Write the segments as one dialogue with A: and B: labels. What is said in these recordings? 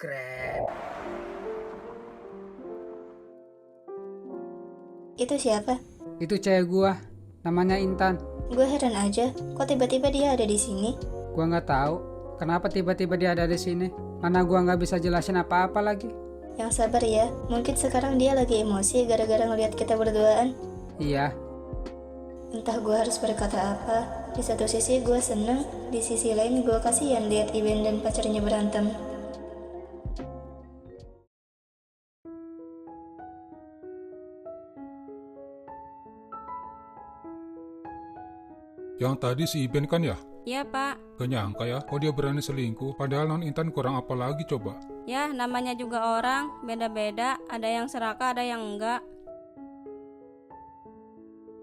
A: Keren.
B: Itu siapa?
C: Itu cewek gua, namanya Intan.
B: Gue heran aja, kok tiba-tiba dia ada di sini?
C: Gua nggak tahu kenapa tiba-tiba dia ada di sini. Mana gua nggak bisa jelasin apa-apa lagi.
B: Yang sabar ya, mungkin sekarang dia lagi emosi gara-gara ngelihat kita berduaan.
C: Iya,
B: Entah gue harus berkata apa. Di satu sisi gue seneng, di sisi lain gue kasihan lihat Iben dan pacarnya berantem.
D: Yang tadi si Iben kan ya?
E: Ya Pak,
D: Gak nyangka ya, kok dia berani selingkuh, padahal non Intan kurang apa lagi coba.
E: ya namanya juga orang, beda-beda, ada yang serakah, ada yang enggak.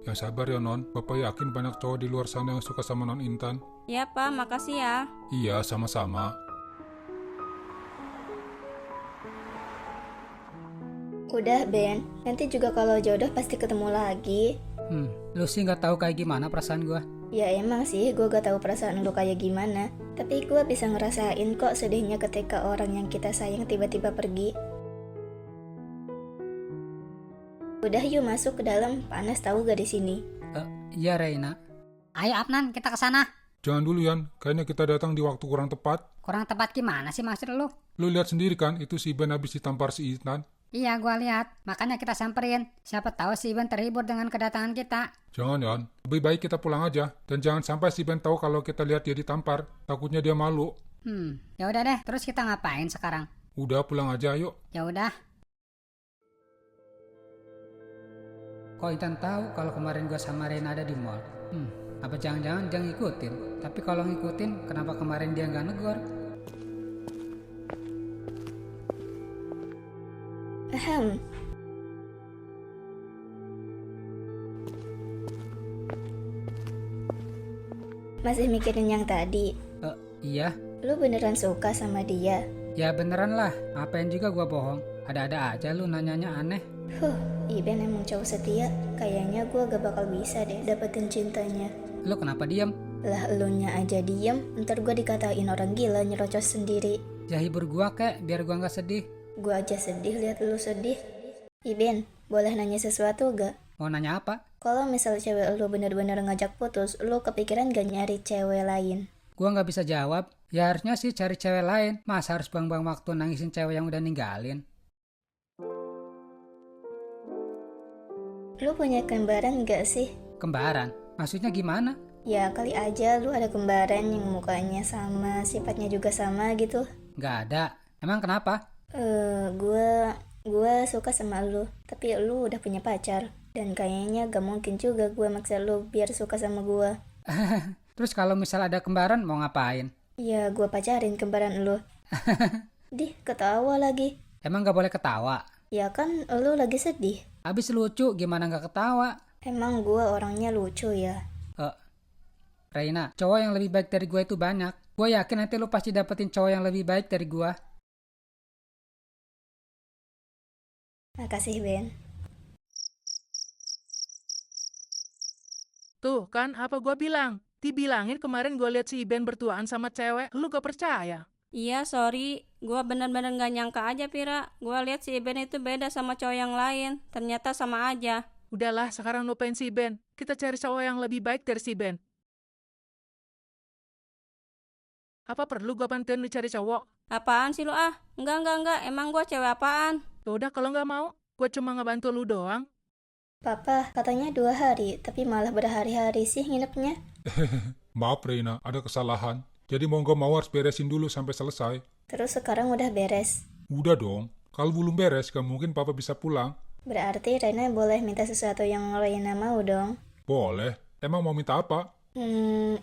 D: Yang sabar ya non, Bapak yakin banyak cowok di luar sana yang suka sama non Intan.
E: Ya Pak, makasih ya.
D: Iya, sama-sama.
B: Udah Ben, nanti juga kalau jodoh pasti ketemu lagi.
C: lu sih nggak tahu kayak gimana perasaan gua.
B: Ya emang sih gue gak tahu perasaan lu kayak gimana. Tapi gue bisa ngerasain kok sedihnya ketika orang yang kita sayang tiba-tiba pergi. Udah yuk masuk ke dalam, panas tahu gak di sini?
C: Iya Reina.
F: Ayo Adnan, kita ke sana.
D: Jangan dulu Yan, kayaknya kita datang di waktu kurang tepat.
F: Kurang tepat gimana sih maksud lu?
D: Lu lihat sendiri kan, itu si Iben habis ditampar si Intan.
F: Iya, gua lihat. Makanya kita samperin. Siapa tahu si Iban terhibur dengan kedatangan kita.
D: Jangan Yan, lebih baik kita pulang aja. Dan jangan sampai si Iben tahu kalau kita lihat dia ditampar, takutnya dia malu.
F: Ya udah deh. Terus kita ngapain sekarang?
D: Udah pulang aja yuk.
F: Ya udah.
C: Kok Intan tahu kalau kemarin gua sama Reina ada di mall? Apa jangan-jangan dia ngikutin? Tapi kalau ngikutin, kenapa kemarin dia nggak negor?
B: Ahem. Masih mikirin yang tadi?
C: Iya,
B: Lu beneran suka sama dia?
C: ya beneran lah. Apain juga gua bohong? Ada-ada aja lu nanyanya aneh.
B: Iben emang cowok setia. Kayaknya gue gak bakal bisa deh dapetin cintanya.
C: Lu kenapa diem?
B: Lah elunya aja diem, ntar gue dikatain orang gila nyerocos sendiri.
C: Ya hibur gua kek, biar gua nggak sedih.
B: Gue aja sedih lihat lu sedih. Iben, boleh nanya sesuatu gak?
C: Mau nanya apa?
B: Kalau misal cewek lu bener-bener ngajak putus, lu kepikiran gak nyari cewek lain?
C: Gua nggak bisa jawab. Ya harusnya sih cari cewek lain. Masa harus buang-buang waktu nangisin cewek yang udah ninggalin?
B: Lu punya kembaran gak sih?
C: Kembaran? Maksudnya gimana?
B: Ya kali aja lu ada kembaran yang mukanya sama, sifatnya juga sama gitu.
C: Nggak ada. Emang kenapa?
B: Gue suka sama lu, tapi lu udah punya pacar. Dan kayaknya gak mungkin juga gue maksa lu biar suka sama gue.
C: Terus kalau misal ada kembaran mau ngapain?
B: Ya gue pacarin kembaran lu. Dih, ketawa lagi.
C: Emang nggak boleh ketawa?
B: Ya kan lu lagi sedih.
C: Abis lucu gimana nggak ketawa?
B: Emang gue orangnya lucu ya?
C: Reina, cowok yang lebih baik dari gue itu banyak. Gue yakin nanti lu pasti dapetin cowok yang lebih baik dari gue.
B: Makasih Ben.
A: Tuh kan apa gua bilang? Dibilangin kemarin gua lihat si Iben berduaan sama cewek, lu gak percaya?
E: Iya, sorry. Gua bener-bener gak nyangka aja, Pira. Gua lihat si Iben itu beda sama cowok yang lain. Ternyata sama aja.
A: Udahlah, sekarang lupain si Ben. Kita cari cowok yang lebih baik dari si Ben. Apa perlu gua bantuin lu cari cowok?
E: Apaan sih lu ah? Enggak. Emang gua cewek apaan?
A: Udah kalau nggak mau, gua cuma ngebantu lu doang.
B: Papa, katanya 2 hari, tapi malah berhari-hari sih nginepnya.
D: Maaf Reina, ada kesalahan. Jadi mau gak mau harus beresin dulu sampai selesai.
B: Terus sekarang udah beres.
D: Udah dong, kalau belum beres gak mungkin papa bisa pulang.
B: Berarti Rena boleh minta sesuatu yang Rena mau dong.
D: Boleh, emang mau minta apa?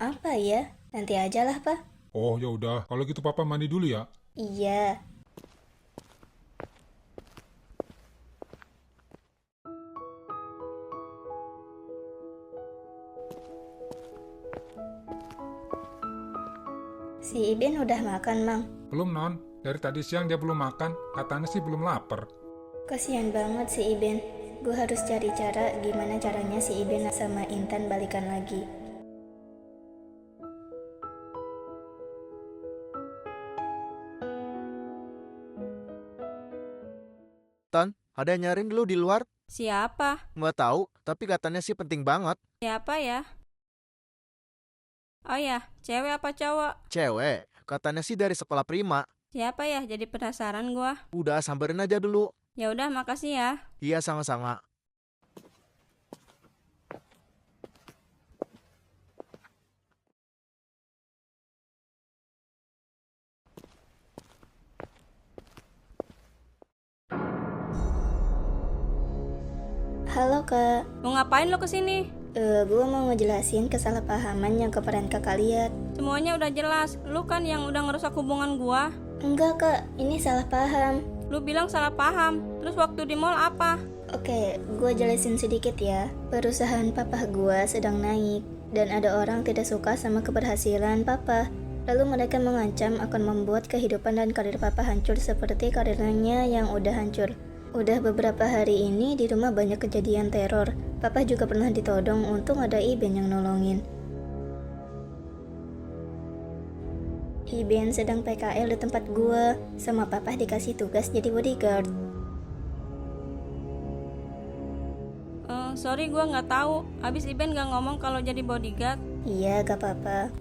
B: Apa ya? Nanti aja lah, Pak.
D: Oh ya udah, kalau gitu papa mandi dulu ya.
B: Iya. Si Iben udah makan, Mang.
D: Belum non, dari tadi siang dia belum makan, katanya sih belum lapar.
B: Kasihan banget si Iben. Gue harus cari cara gimana caranya si Iben sama Intan balikan lagi.
G: Ada yang nyariin lu di luar?
E: Siapa?
G: Nggak tahu, tapi katanya sih penting banget.
E: Siapa ya? Oh ya, cewek apa cowok?
G: Cewek, katanya sih dari sekolah prima.
E: Siapa ya? Jadi penasaran gua.
G: Udah, samperin aja dulu.
E: Ya udah, makasih ya.
G: Iya, sama-sama.
B: Halo kak,
E: Mau ngapain lo kesini?
B: gue mau ngejelasin kesalahpahaman yang kemarin kakak lihat.
E: Semuanya udah jelas. Lu kan yang udah ngerusak hubungan gua.
B: Enggak kak, ini salah paham.
E: Lu bilang salah paham. Terus waktu di mall apa?
B: Oke, gue jelasin sedikit ya. Perusahaan papa gue sedang naik, dan ada orang tidak suka sama keberhasilan papa. Lalu mereka mengancam akan membuat kehidupan dan karir papa hancur seperti karirnya yang udah hancur. Udah beberapa hari ini di rumah banyak kejadian teror. Papa juga pernah ditodong, untung ada Iben yang nolongin. Iben sedang PKL di tempat gua, sama papa dikasih tugas jadi bodyguard.
E: Sorry gua nggak tahu. Abis Iben nggak ngomong kalau jadi bodyguard.
B: Iya, gak apa-apa.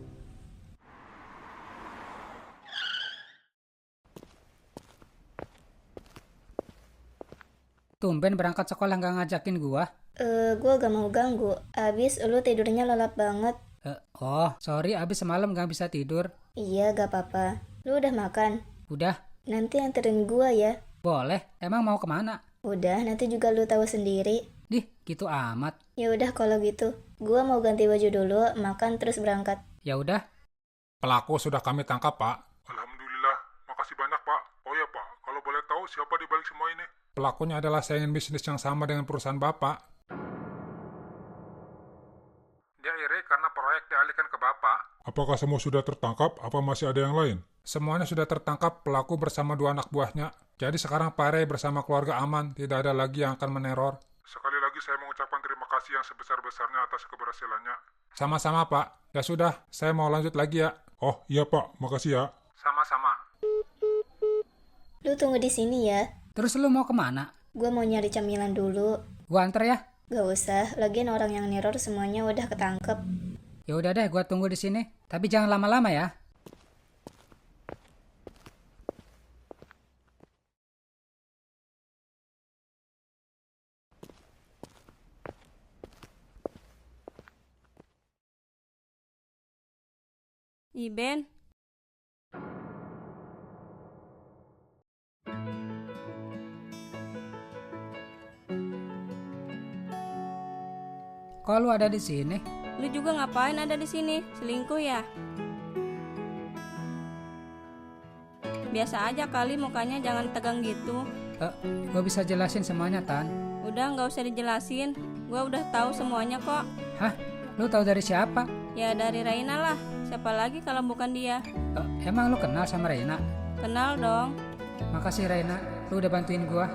C: Tumben berangkat sekolah nggak ngajakin gua.
B: Gua gak mau ganggu. Abis lu tidurnya lelap banget.
C: Sorry abis semalam nggak bisa tidur.
B: Iya, gak apa-apa. Lu udah makan?
C: Udah,
B: Nanti anterin gua ya.
C: boleh. Emang mau kemana?
B: Udah, nanti juga lu tahu sendiri.
C: Dih, gitu amat.
B: Ya udah kalau gitu. Gua mau ganti baju dulu, makan terus berangkat.
C: Ya udah.
D: Pelaku sudah kami tangkap, Pak. Alhamdulillah, makasih banyak, Pak. Oh ya, Pak, kalau boleh tahu siapa di balik semua ini? Pelakunya adalah saingan bisnis yang sama dengan perusahaan Bapak. Dia iri karena proyek dialihkan ke Bapak. Apakah semua sudah tertangkap, apa masih ada yang lain? Semuanya sudah tertangkap, pelaku bersama 2 anak buahnya. Jadi sekarang Pak Ray bersama keluarga aman, tidak ada lagi yang akan meneror. Sekali lagi saya mengucapkan terima kasih yang sebesar-besarnya atas keberhasilannya. Sama-sama, Pak. Ya sudah, saya mau lanjut lagi ya. Oh, iya, Pak. Makasih ya. Sama-sama.
B: Lu tunggu di sini ya.
C: Terus lu mau kemana?
B: Gua mau nyari camilan dulu.
C: Gua anter ya.
B: Gak usah, lagian orang yang neror semuanya udah ketangkep.
C: Ya udah deh, gua tunggu di sini. Tapi jangan lama-lama ya.
E: Iben,
C: Kok lu ada di sini?
E: lu juga ngapain ada di sini? Selingkuh ya? Biasa aja kali mukanya, jangan tegang gitu.
C: Gua bisa jelasin semuanya, Tan.
E: Udah nggak usah dijelasin. Gua udah tahu semuanya kok.
C: Hah? Lu tahu dari siapa?
E: Ya dari Raina lah. Siapa lagi kalau bukan dia?
C: Emang lu kenal sama Reina?
E: Kenal dong.
C: Makasih Reina, lu udah bantuin gua.